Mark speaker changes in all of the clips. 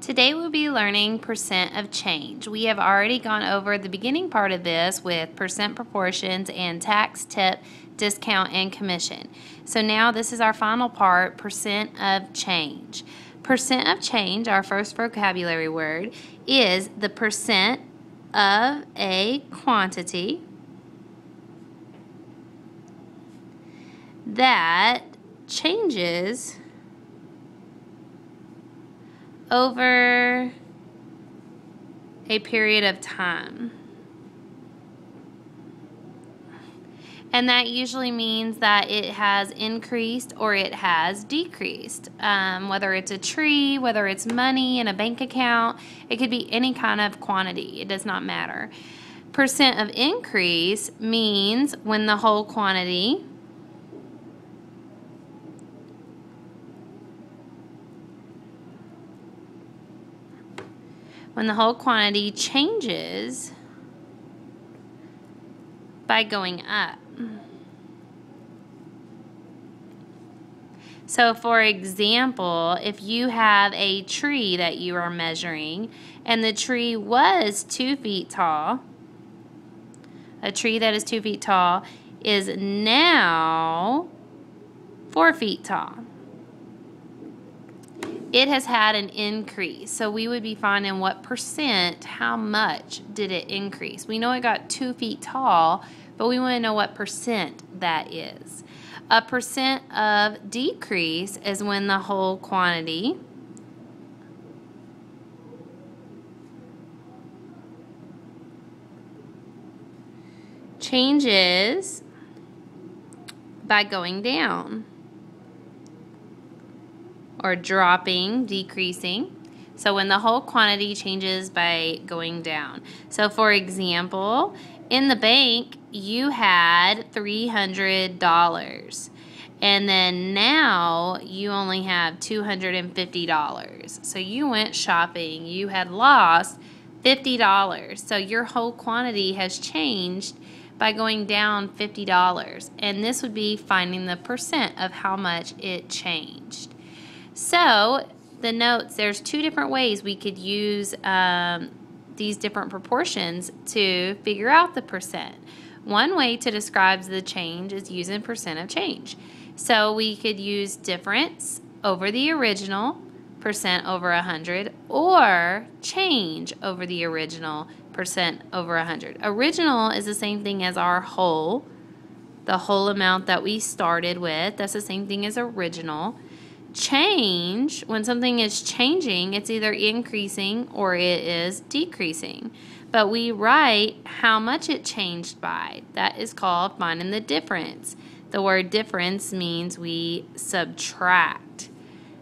Speaker 1: Today we'll be learning percent of change. We have already gone over the beginning part of this with percent proportions and tax, tip, discount, and commission. So now this is our final part, percent of change. Percent of change, our first vocabulary word, is the percent of a quantity that changes over a period of time. And that usually means that it has increased or it has decreased. Whether it's a tree, whether it's money in a bank account, it could be any kind of quantity. It does not matter. Percent of increase means when the whole quantity changes by going up. So for example, if you have a tree that you are measuring and the tree was 2 feet tall, a tree that is 2 feet tall is now 4 feet tall. It has had an increase. So we would be finding what percent, how much did it increase. We know it got 2 feet tall, but we want to know what percent that is. A percent of decrease is when the whole quantity changes by going down or dropping, decreasing. So when the whole quantity changes by going down. So for example, in the bank, you had $300 and then now you only have $250. So you went shopping, you had lost $50. So your whole quantity has changed by going down $50. And this would be finding the percent of how much it changed. So the notes, there's 2 different ways we could use these different proportions to figure out the percent. One way to describe the change is using percent of change. So we could use difference over the original, percent over 100, or change over the original, percent over 100. Original is the same thing as our whole, the whole amount that we started with. That's the same thing as original. Change, when something is changing, it's either increasing or it is decreasing. But we write how much it changed by. That is called finding the difference. The word difference means we subtract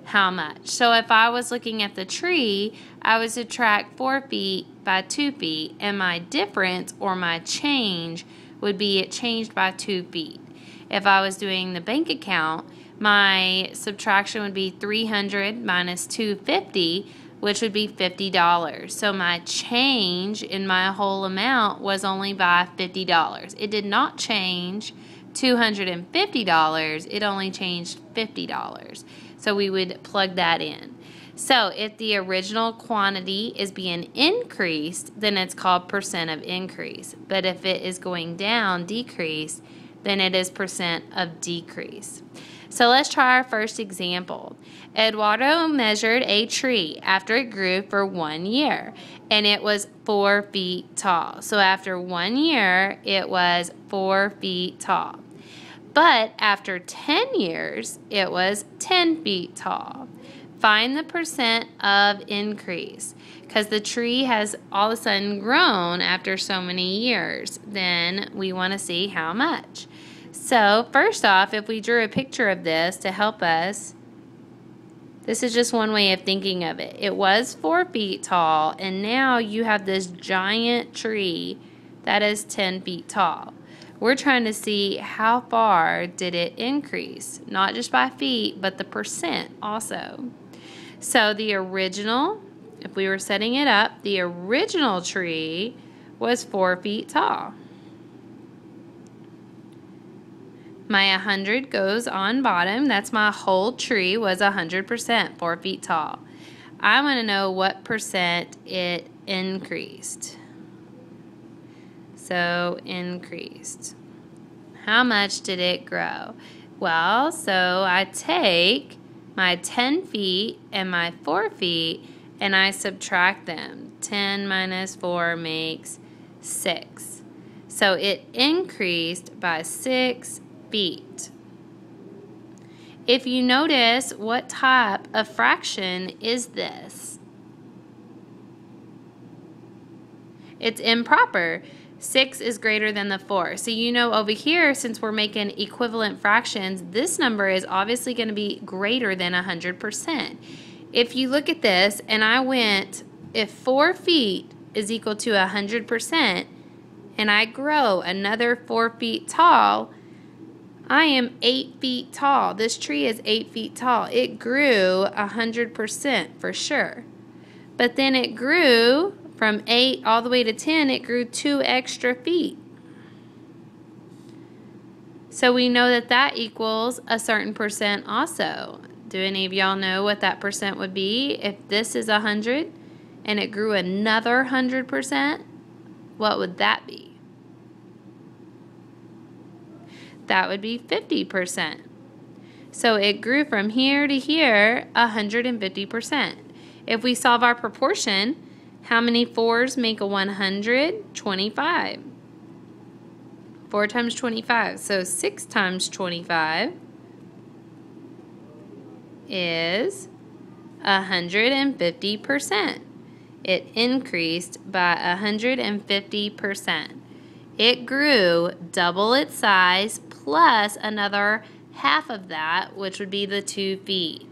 Speaker 1: how much. So if I was looking at the tree, I would subtract 4 feet by 2 feet, and my difference or my change would be it changed by 2 feet. If I was doing the bank account, my subtraction would be 300 minus 250, which would be $50. So my change in my whole amount was only by $50. It did not change $250, it only changed $50. So we would plug that in. So if the original quantity is being increased, then it's called percent of increase. But if it is going down, decrease, then it is percent of decrease. So let's try our first example. Eduardo measured a tree after it grew for 1 year, and it was 4 feet tall. So after 1 year, it was 4 feet tall. But after 10 years, it was 10 feet tall. Find the percent of increase, because the tree has all of a sudden grown after so many years. Then we want to see how much. So first off, if we drew a picture of this to help us, this is just one way of thinking of it. It was 4 feet tall, and now you have this giant tree that is 10 feet tall. We're trying to see how far did it increase, not just by feet, but the percent also. So the original, if we were setting it up, the original tree was 4 feet tall. My 100 goes on bottom. That's my whole tree was 100%, 4 feet tall. I want to know what percent it increased. So increased. How much did it grow? Well, so I take my 10 feet and my 4 feet and I subtract them. 10 minus 4 makes 6. So it increased by 6 feet. If you notice, what type of fraction is this? It's improper. 6 is greater than the 4. So you know over here, since we're making equivalent fractions, this number is obviously going to be greater than 100%. If you look at this, and I went, if 4 feet is equal to 100%, and I grow another 4 feet tall, I am 8 feet tall. This tree is 8 feet tall. It grew 100% for sure. But then it grew from 8 all the way to 10, it grew 2 extra feet. So we know that that equals a certain percent also. Do any of y'all know what that percent would be? If this is 100 and it grew another 100%, what would that be? That would be 50%. So it grew from here to here 150%. If we solve our proportion, how many 4s make a 100? 25. 4 times 25. So 6 times 25 is 150%. It increased by 150%. It grew double its size plus another half of that, which would be the 2 feet.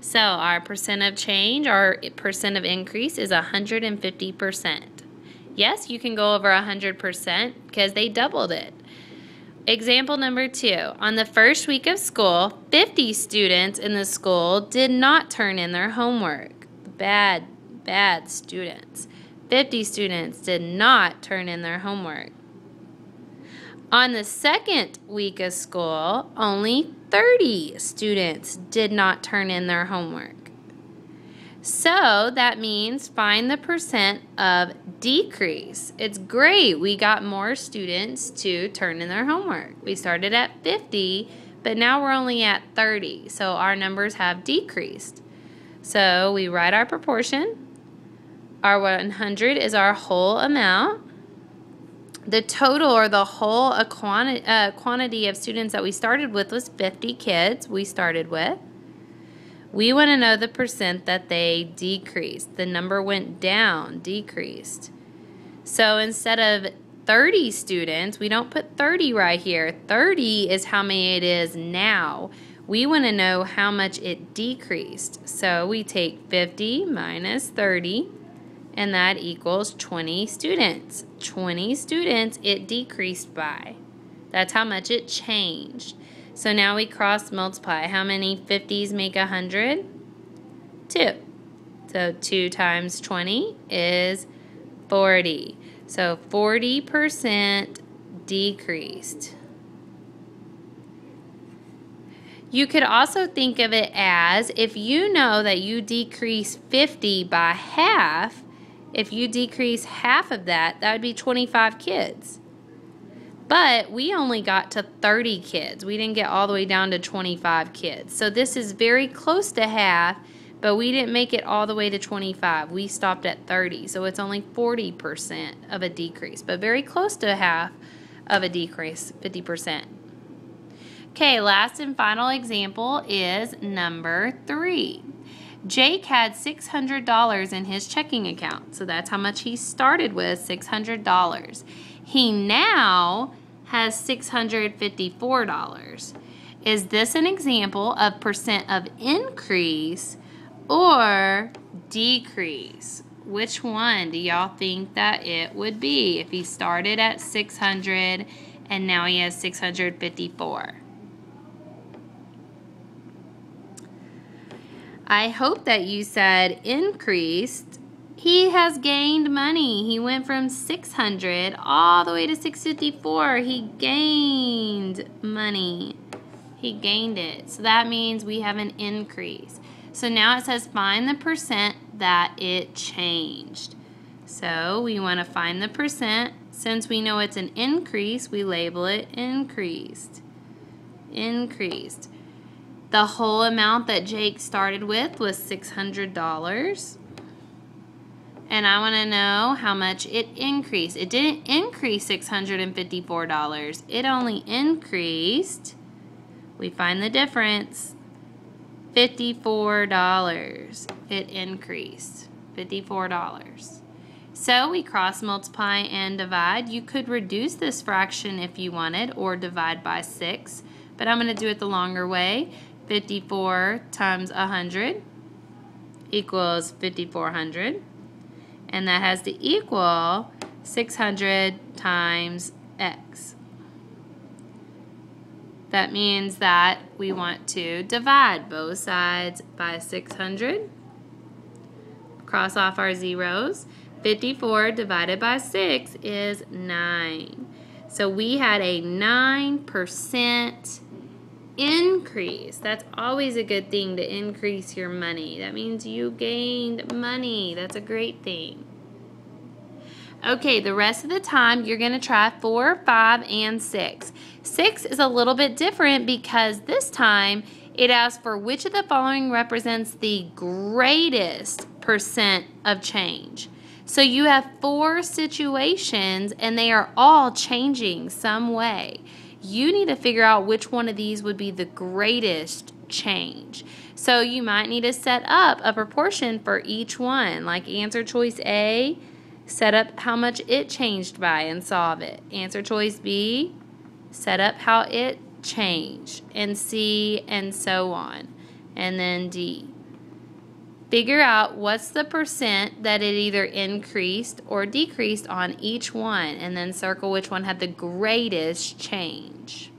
Speaker 1: So our percent of change, our percent of increase is 150%. Yes, you can go over 100% because they doubled it. Example number 2. On the first week of school, 50 students in the school did not turn in their homework. Bad students. 50 students did not turn in their homework. On the second week of school, only 30 students did not turn in their homework. So that means find the percent of decrease. It's great. We got more students to turn in their homework. We started at 50, but now we're only at 30. So our numbers have decreased. So we write our proportion. Our 100 is our whole amount. The total or the whole quantity of students that we started with was 50 kids we started with. We want to know the percent that they decreased. The number went down, decreased. So instead of 30 students, we don't put 30 right here. 30 is how many it is now. We want to know how much it decreased. So we take 50 minus 30. And that equals 20 students. 20 students it decreased by. That's how much it changed. So now we cross multiply. How many 50s make 100? 2. So 2 times 20 is 40. So 40% decreased. You could also think of it as if you know that you decrease 50 by half, if you decrease half of that, that would be 25 kids. But we only got to 30 kids. We didn't get all the way down to 25 kids. So this is very close to half, but we didn't make it all the way to 25. We stopped at 30. So it's only 40% of a decrease, but very close to half of a decrease, 50%. Okay, last and final example is number 3. Jake had $600 in his checking account. So that's how much he started with, $600. He now has $654. Is this an example of percent of increase or decrease? Which one do y'all think that it would be if he started at 600 and now he has 654? I hope that you said increased. He has gained money. He went from 600 all the way to 654. He gained money. He gained it. So that means we have an increase. So now it says find the percent that it changed. So we want to find the percent. Since we know it's an increase, we label it increased. Increased. The whole amount that Jake started with was $600. And I want to know how much it increased. It didn't increase $654. It only increased, we find the difference, $54. It increased, $54. So we cross multiply and divide. You could reduce this fraction if you wanted, or divide by 6. But I'm going to do it the longer way. 54 times 100 equals 5,400. And that has to equal 600 times x. That means that we want to divide both sides by 600. Cross off our zeros. 54 divided by 6 is 9. So we had a 9% increase. That's always a good thing, to increase your money. That means you gained money. That's a great thing. Okay, the rest of the time you're going to try 4, 5, and 6. 6 is a little bit different because this time it asks for which of the following represents the greatest percent of change. So you have 4 situations and they are all changing some way. You need to figure out which one of these would be the greatest change. So you might need to set up a proportion for each one, like answer choice A, set up how much it changed by and solve it. Answer choice B, set up how it changed, and C, and so on. And then D. Figure out what's the percent that it either increased or decreased on each one, and then circle which one had the greatest change.